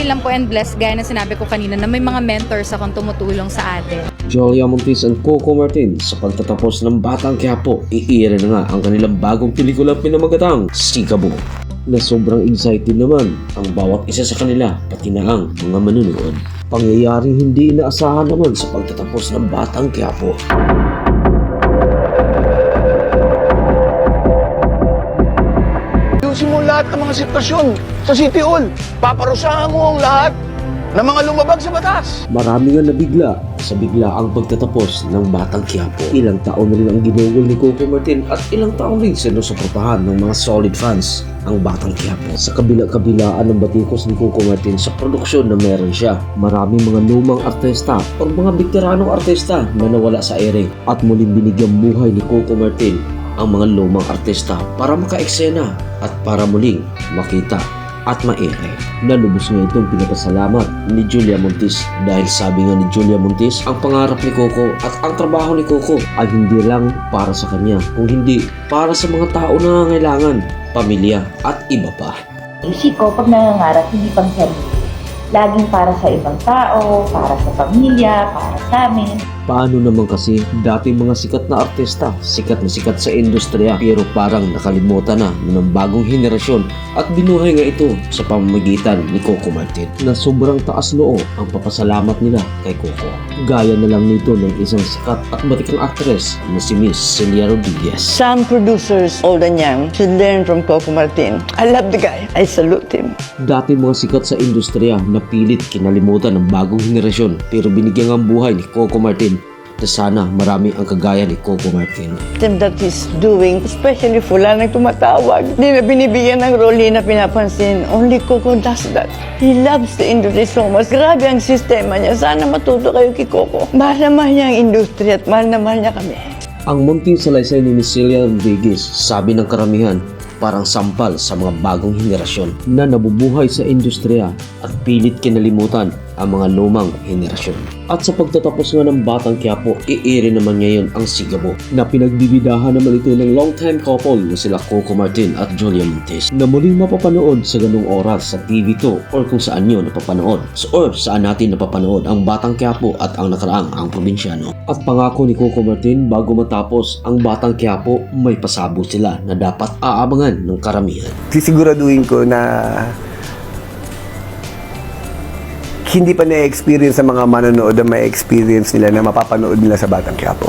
Lang po and blessed, gaya na sinabi ko kanina, na may mga mentors akong tumutulong sa atin. Julia Montes and Coco Martin sa pagtatapos ng Batang Quiapo, iire na nga ang kanilang bagong pelikula pinamagatang Sigabo, na sobrang excited naman ang bawat isa sa kanila, pati na ang mga manunood. Pangyayaring hindi inaasahan naman sa pagtatapos ng Batang Quiapo. Ayusin mo lahat ng mga sitwasyon sa City Hall. Paparusahan mo ang lahat ng mga lumabag sa batas. Marami nga nabigla sa bigla ang pagtatapos ng Batang Quiapo. Ilang taon na rin ang ginugol ni Coco Martin at ilang taon rin sinusuportahan ng mga solid fans ang Batang Quiapo. Sa kabila-kabilaan ng batikos ni Coco Martin sa produksyon na meron siya, maraming mga lumang artista o mga veteranong artista na nawala sa ere at muling binigyang buhay ni Coco Martin ang mga lumang artista para maka-eksena at para muling makita at maere. Nalubos nga itong pinapasalamat ni Julia Montes dahil sabi nga ni Julia Montes, ang pangarap ni Coco at ang trabaho ni Coco ay hindi lang para sa kanya, kung hindi para sa mga tao na nangangailangan, pamilya at iba pa. Isip ko, pag nangangarap, hindi pang sarili. Laging para sa ibang tao, para sa pamilya, para sa amin. Paano naman kasi dati mga sikat na artista, sikat na sikat sa industriya, pero parang nakalimutan na ng bagong henerasyon at binuhay nga ito sa pamamagitan ni Coco Martin, na sobrang taas noo ang papasalamat nila kay Coco. Gaya na lang nito ng isang sikat at batikang actress na si Miss Celia Rodriguez. Some producers, old and young, should learn from Coco Martin. I love the guy. I salute him. Dati mga sikat sa industriya na pilit kinalimutan ng bagong henerasyon, pero binigyan ang buhay ni Coco Martin na sana marami ang kagaya ni Coco Martin. That he's doing, especially wala nang tumatawag. Hindi na binibigyan ng role, na pinapansin. Only Coco does that. He loves the industry so much. Grabe ang sistema niya. Sana matuto kayo kay Coco. Mahal na mahal niya ang industry at mahal na mahal niya kami. Ang munting salaysay ni Miss Celia Rodriguez, sabi ng karamihan, parang sampal sa mga bagong henerasyon na nabubuhay sa industriya at pilit kinalimutan ang mga lumang henerasyon. At sa pagtatapos nga ng Batang Quiapo, iire naman ngayon ang Sigabo, na pinagbibidahan naman ito ng long-time couple na sila Coco Martin at Julia Montes, na muling mapapanood sa ganung oras sa TV2 or kung saan nyo napapanood or saan natin napapanood ang Batang Quiapo at ang nakaraang ang Probinsyano. At pangako ni Coco Martin, bago matapos ang Batang Quiapo, may pasabog sila na dapat aabangan ng karamihan. Sisiguraduhin ko na hindi pa na-experience sa mga manonood na may experience nila na mapapanood nila sa Batang Quiapo.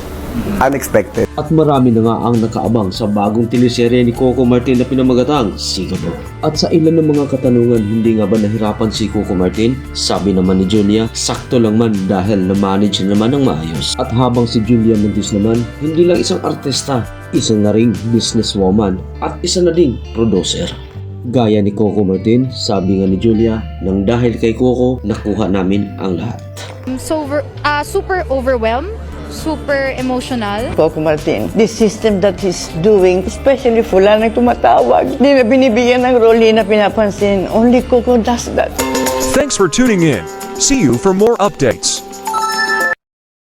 Unexpected. At marami na nga ang nakaabang sa bagong teleserye ni Coco Martin na pinamagatang Sigabo. At sa ilan ng mga katanungan, hindi nga ba nahirapan si Coco Martin? Sabi naman ni Julia, sakto lang man dahil na-manage naman ng maayos. At habang si Julia Montes naman, hindi lang isang artista, isa na ring businesswoman at isa na ding producer. Gaya ni Coco Martin, sabi nga ni Julia, nang dahil kay Coco, nakuha namin ang lahat. So, super overwhelmed, super emotional. Coco Martin, this system that he's doing, especially wala nang tumatawag. Hindi na binibigyan ng role, na pinapansin. Only Coco does that. Thanks for tuning in. See you for more updates.